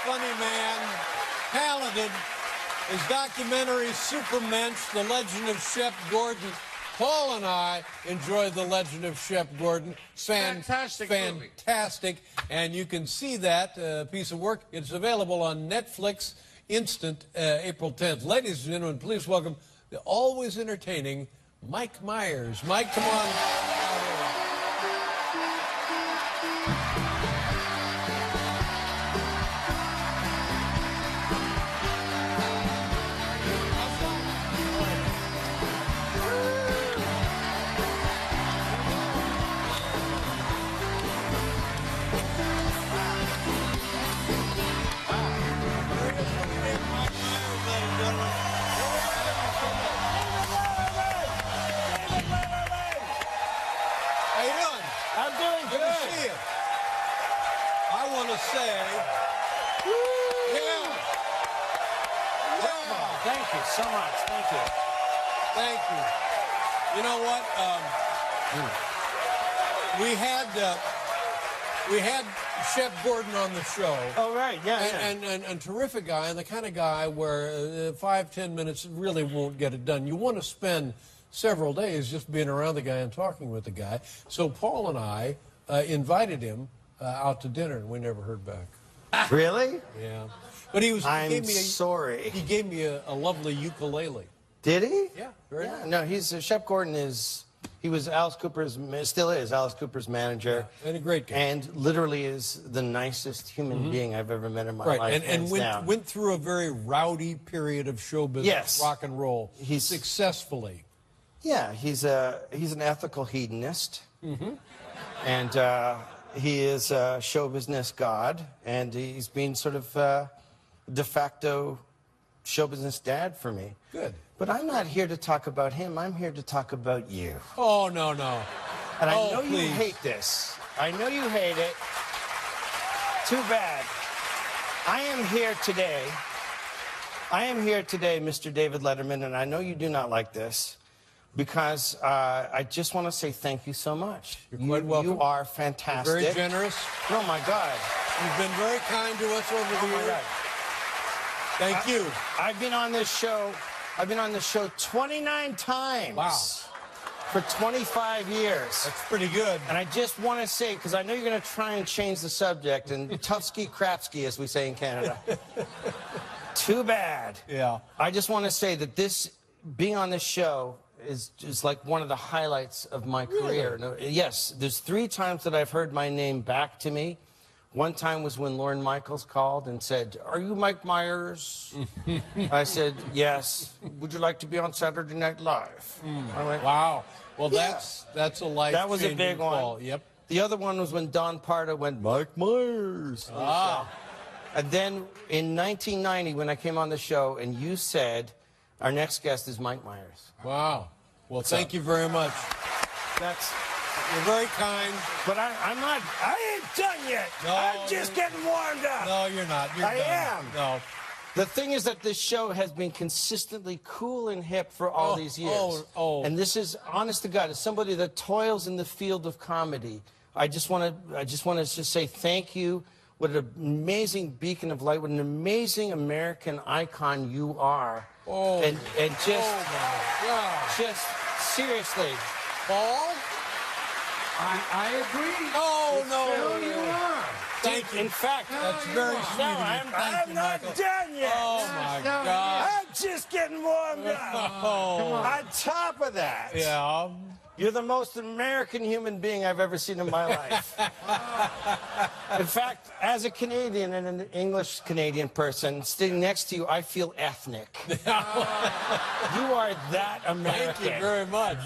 funny man, talented. His documentary, Supermensch, The Legend of Shep Gordon. Paul and I enjoyed The Legend of Shep Gordon. Fantastic movie. Fantastic. And you can see that piece of work. It's available on Netflix Instant April 10th. Ladies and gentlemen, please welcome the always entertaining Mike Myers. Mike, come on. How you doing? I'm doing Good to see you. I want to say, yeah. Thank you so much. Thank you. Thank you. You know what? We had Shep Gordon on the show. Oh, right. Yeah. And terrific guy, and the kind of guy where 5-10 minutes really won't get it done. You want to spend several days just being around the guy and talking with the guy. So Paul and I invited him out to dinner, and we never heard back. Really? Yeah. But he I'm sorry. He gave me a lovely ukulele. Did he? Yeah, very nice. No, he's Shep Gordon he was Alice Cooper's, still is Alice Cooper's manager. Yeah, and a great guy. And literally is the nicest human being I've ever met in my life. And went through a very rowdy period of show business, rock and roll, successfully. Yeah, he's an ethical hedonist. And he is a show business god, and he's been sort of de facto show business dad for me. Good. But I'm not here to talk about him. I'm here to talk about you. Oh, no, no. And I know please. you hate this. I know you hate it. Too bad. I am here today, Mr. David Letterman, and I know you do not like this, because I just want to say thank you so much. You're quite welcome. You are fantastic. You're very generous. Oh, my God. You've been very kind to us over the years. Thank you. I've been on this show 29 times. Wow. For 25 years. That's pretty good. And I just want to say, because I know you're going to try and change the subject, and tough ski, crap ski, as we say in Canada. Too bad. Yeah. I just want to say that being on this show is like one of the highlights of my career. No, yes, there's 3 times that I've heard my name back to me. One time was when Lorne Michaels called and said, "Are you Mike Myers?" I said, "Yes. Would you like to be on Saturday Night Live?" I went, wow. Well, yeah. that's a life-changing That was a big call. one. Yep. The other one was when Don Parda went, "Mike Myers." And then in 1990, when I came on the show, and you said, "Our next guest is Mike Myers." Wow. Well, thank you very much. You're very kind. But I ain't done yet. No, I'm just getting warmed up. No, you're not. You're I done. am. No. The thing is that this show has been consistently cool and hip for all these years. And this is, honest to God, as somebody that toils in the field of comedy, I just want to say thank you. What an amazing beacon of light. What an amazing American icon you are. And just, my God. just seriously, Paul? I agree. Oh, no. You are. Thank you. in fact, That's very sweet no, of you. I'm Thank you, not Michael. done yet. Oh, my God. I'm just getting warmed up. Oh. On top of that, Yeah. you're the most American human being I've ever seen in my life. In fact, as a Canadian and an English-Canadian person, sitting next to you, I feel ethnic. You are that American. Thank you very much.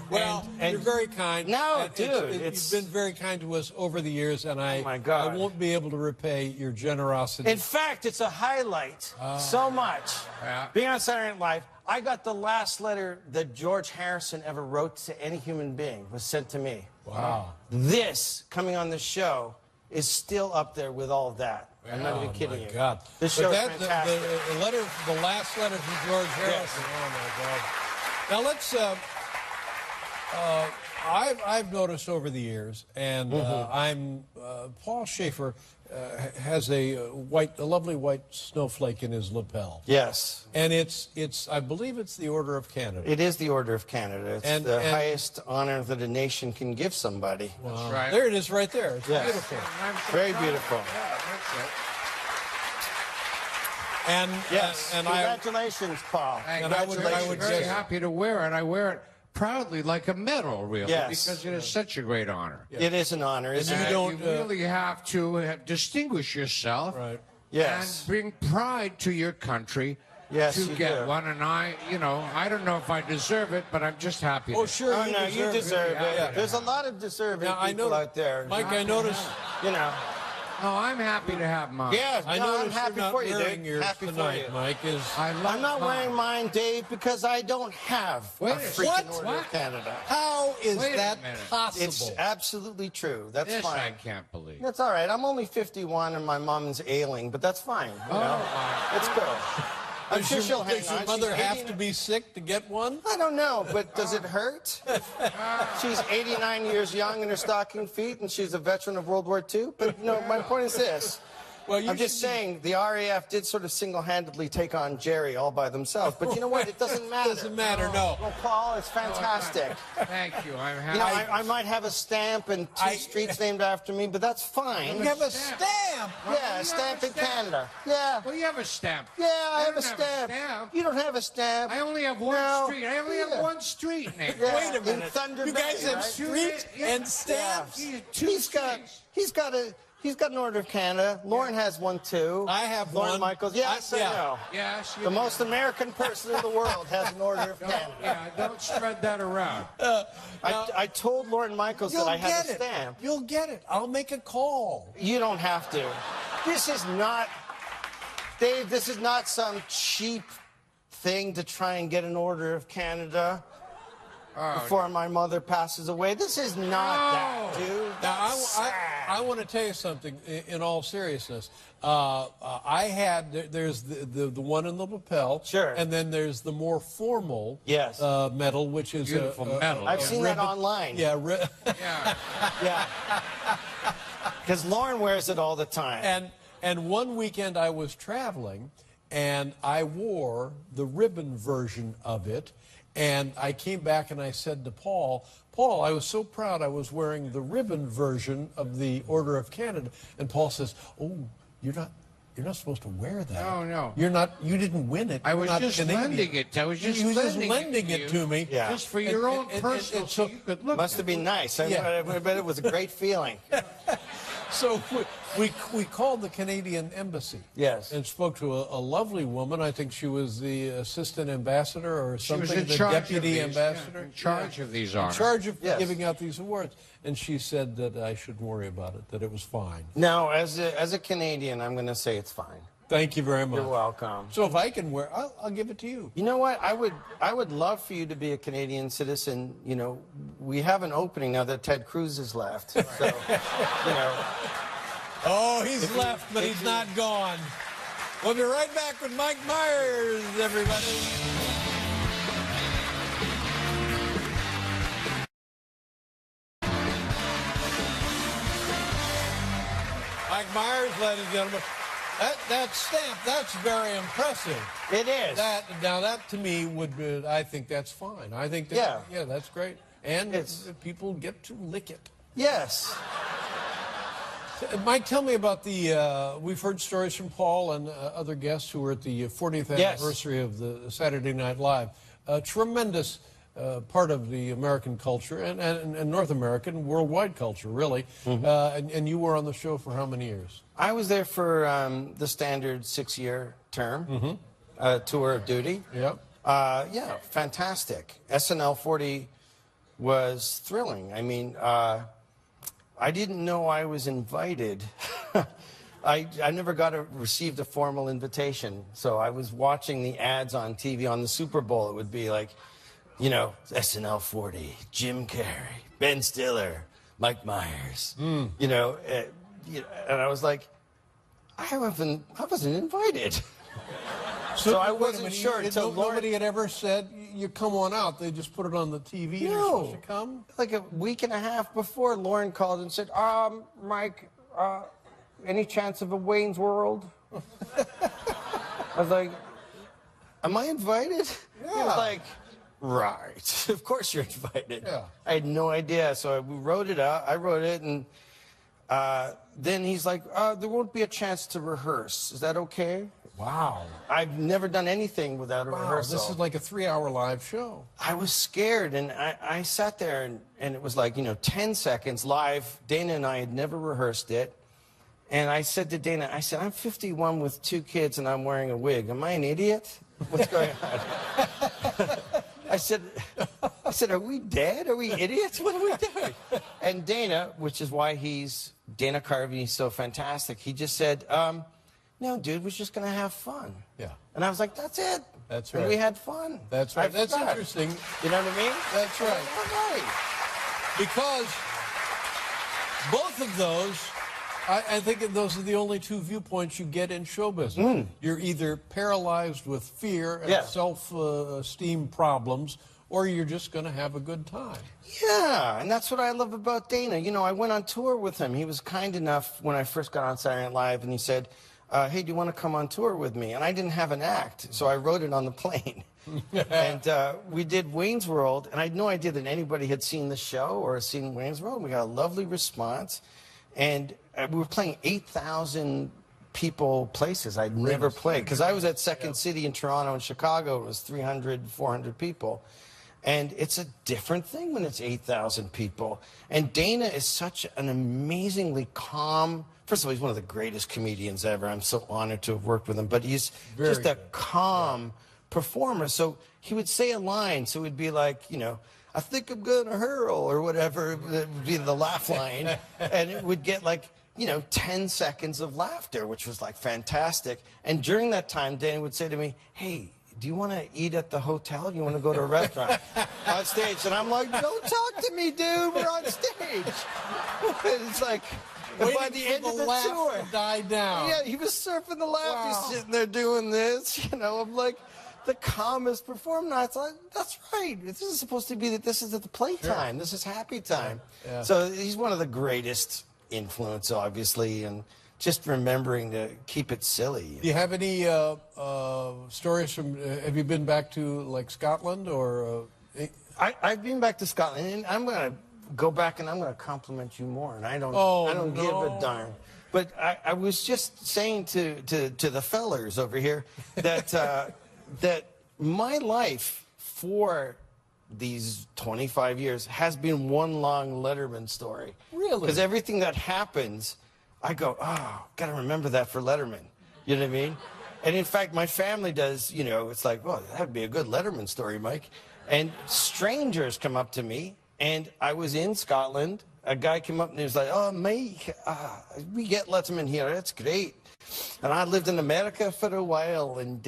Well, And you're very kind. No, And dude, you've been very kind to us over the years, and my God. I won't be able to repay your generosity. In fact, it's a highlight so much. Yeah. Being on Saturday Night Live, I got the last letter that George Harrison ever wrote to any human being was sent to me. Wow. This, coming on the show, is still up there with all of that. I'm not even kidding you. Oh, my God. This But show is that, fantastic. the last letter from George Harrison. Yes. Oh, my God. Now, let's, I've noticed over the years, and Paul Schaefer has a lovely white snowflake in his lapel. Yes. And I believe it's the Order of Canada. It is the Order of Canada. It's And- the and- highest honor that a nation can give somebody. That's right. There it is right there. It's Yes. beautiful. I'm so Very proud. beautiful. Yeah, that's it. And Yes. and Congratulations, Paul. And I would Very guess- happy to wear it. I wear it proudly like a medal, really, Yes. because it is such a great honor. It is an honor, isn't you it? don't- You really have to distinguish yourself Right. Yes. and bring pride to your country Yes, to you get do. one. And I don't know if I deserve it, but I'm just happy. Oh, to- sure. Oh, no, you deserve it. Yeah. There's a lot of deserving Now, I people know, out there. Mike, I noticed. You know. No, I'm happy to have mine. Yes, I no, I'm noticed happy you're not for you, wearing dude. yours Happy for tonight, you. Mike. I love I'm not mine. wearing mine, Dave, because I don't have Wait a a- freaking what? Order What? of Canada. How is Wait a that minute. possible? It's absolutely true. That's This I fine. can't believe. That's all right. I'm only 51 and my mom's ailing, but that's fine. You know? my It's good. I'm Does sure your, she'll hang does your on. mother She's have 80 to be sick to get one? I don't know, but does it hurt? She's 89 years young in her stocking feet, and she's a veteran of World War II. But no, my point is this. Well, you I'm just should be- saying the RAF did sort of single-handedly take on Jerry all by themselves. But you know what? It doesn't matter. Doesn't matter, no. Well, Paul, it's fantastic. Thank you. I'm happy. You know, I might have a stamp and two streets named after me, but that's fine. You have a stamp. Yeah, a stamp in Canada. Yeah. Well, you have a stamp. Yeah, I have a don't have stamp. You don't have a stamp. I only have one No. street. I only Yeah. have one street named. Yeah. Wait a In minute. Thunder You Bay, guys have right? streets Yeah. and stamps? Yeah. Two He's got an Order of Canada. Lauren has one too. I have Lauren one. Michaels. Yes, I yeah. know. Yes. You The most American person in the world has an Order of Canada. Yeah, don't spread that around. I told Lauren Michaels that I had a stamp. You'll get it. I'll make a call. You don't have to. This is not, Dave, this is not some cheap thing to try and get an Order of Canada before my mother passes away. This is not that, dude. Now, That's sad. I want to tell you something in all seriousness. There's the one in the lapel. Sure. And then there's the more formal Yes. medal, which is Beautiful medal. I've Yeah. seen that online. Yeah, Yeah. Yeah. Because Lauren wears it all the time. and one weekend I was traveling, and I wore the ribbon version of it, and I came back and I said to Paul, I was so proud I was wearing the ribbon version of the Order of Canada, and Paul says, "Oh, you're not supposed to wear that. No, no. You didn't win it. I You're was not just Canadian." lending it. I was just He was just lending lending it it to to me. Yeah. Just for your own personal, so so you could look. Must have been nice. I bet it was a great feeling. So we called the Canadian embassy. Yes. And spoke to a lovely woman. I think she was the assistant ambassador or She something. was in the charge deputy of these, ambassador. in charge of these In honors. charge of Yes. giving out these awards. And she said that I shouldn't worry about it, that it was fine. Now, as a Canadian, I'm going to say it's fine. Thank you very much. You're welcome. So if I can wear, I'll give it to you. You know what? I would love for you to be a Canadian citizen. You know, we have an opening now that Ted Cruz has left. So, you know. Oh, he's left, but he's not gone. We'll be right back with Mike Myers, everybody. Mike Myers, ladies and gentlemen. That stamp, that's very impressive. It is. That to me would be, I think that's fine. I think that, Yeah. that's great. And people get to lick it. Yes. Mike, tell me about we've heard stories from Paul and other guests who were at the 40th anniversary of the Saturday Night Live. A tremendous part of the American culture and North American, worldwide culture, really. And you were on the show for how many years? I was there for the standard 6-year term, tour of duty. Yeah. Yeah, fantastic. SNL 40 was thrilling. I mean, I didn't know I was invited. I never received a formal invitation. So I was watching the ads on TV on the Super Bowl. It would be like, you know, SNL 40, Jim Carrey, Ben Stiller, Mike Myers. You know, and I was like, I wasn't invited. So I wait a wasn't minute, sure until Lauren. Nobody had ever said you come on out? They just put it on the TV and you're No. supposed to come? Like a week and a half before, Lauren called and said, Mike, any chance of a Wayne's World? I was like, am I invited? He was Yeah. like, right. Of course you're invited. Yeah. I had no idea. So we wrote it out. I wrote it, and then he's like, there won't be a chance to rehearse. Is that okay? Wow. I've never done anything without a Wow, rehearsal. this is like a 3-hour live show. I was scared, and I sat there, and it was like, 10 seconds live. Dana and I had never rehearsed it. And I said to Dana, I said, I'm 51 with 2 kids, and I'm wearing a wig. Am I an idiot? What's going on? I said, are we dead? Are we idiots? What are we doing? And Dana, which is why Dana Carvey, he's so fantastic, he just said, no, dude, we're just going to have fun. Yeah. And I was like, that's it. That's And right. we had fun. That's right. I That's forgot. interesting. You know what I mean? That's right. All right. Because both of those, I think those are the only 2 viewpoints you get in show business. You're either paralyzed with fear and Yeah. self-esteem problems, or you're just going to have a good time. Yeah, and that's what I love about Dana. I went on tour with him. He was kind enough when I first got on Saturday Night Live, and he said, hey, do you want to come on tour with me? And I didn't have an act, so I wrote it on the plane. And we did Wayne's World, and I had no idea that anybody had seen the show or seen Wayne's World. We got a lovely response, and we were playing 8,000 people places I'd never played, because I was at Second City in Toronto and Chicago. It was 300, 400 people. And it's a different thing when it's 8,000 people. And Dana is such an amazingly calm, first of all, he's one of the greatest comedians ever. I'm so honored to have worked with him. But he's Very just a good. calm performer. So he would say a line, so it'd be like, I think I'm gonna hurl, or whatever, it would be the laugh line. And it would get like, 10 seconds of laughter, which was like fantastic. And during that time, Dana would say to me, hey, do you want to eat at the hotel? Do you want to go to a restaurant on stage? And I'm like, don't talk to me, dude. We're on stage. It's like, Waiting by the for end of the laugh tour, to die down. yeah, he was surfing the laugh. Wow. He's sitting there doing this. I'm like, the calmest performer. It's like, that's right. This is supposed to be that. This is at the playtime. This is happy time. Yeah. So he's one of the greatest influence, obviously, and just remembering to keep it silly. Do you have any stories from, have you been back to like Scotland or? I've been back to Scotland, and I'm going to go back and I'm going to compliment you more, and I don't give a darn. But I was just saying to the fellers over here that that my life for these 25 years has been one long Letterman story. Really? Because everything that happens, I go, got to remember that for Letterman. You know what I mean? And in fact, my family does, it's like, well, that would be a good Letterman story, Mike. And strangers come up to me, and I was in Scotland. A guy came up and he was like, oh, Mike, we get Letterman here. That's great. And I lived in America for a while, and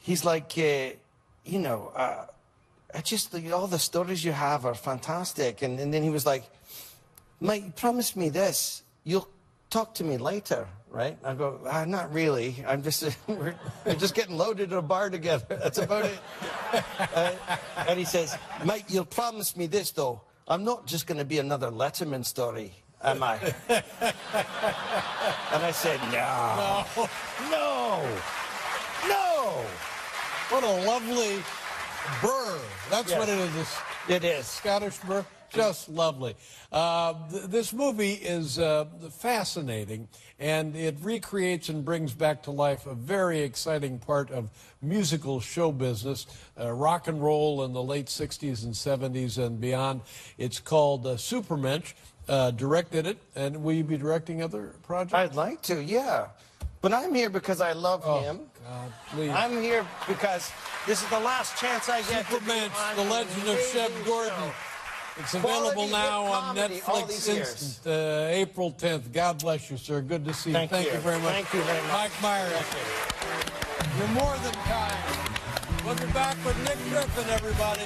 he's like, all the stories you have are fantastic. And then he was like, Mike, promise me this. You'll talk to me later, right? I go, not really. I'm just, we're just getting loaded at a bar together. That's about it. And he says, Mike, you'll promise me this, though. I'm not just going to be another Letterman story, am I? And I said, no. What a lovely burr. That's Yes. what it is. It is. Scottish burr. Just lovely. This movie is fascinating, and it recreates and brings back to life a very exciting part of musical show business, rock and roll in the late 60s and 70s and beyond. It's called Supermensch, directed it, and will you be directing other projects? I'd like to, yeah. But I'm here because I love him. God, please. I'm here because this is the last chance I get to be Supermensch, on The an Legend of Shep amazing Gordon. show. It's available Quality now hit on comedy all Netflix these years. instant, April 10th. God bless you, sir. Good to see you. Thank you. very much. Thank you very much. Mike Myers. You're more than kind. We'll be back with Nick Griffin, everybody.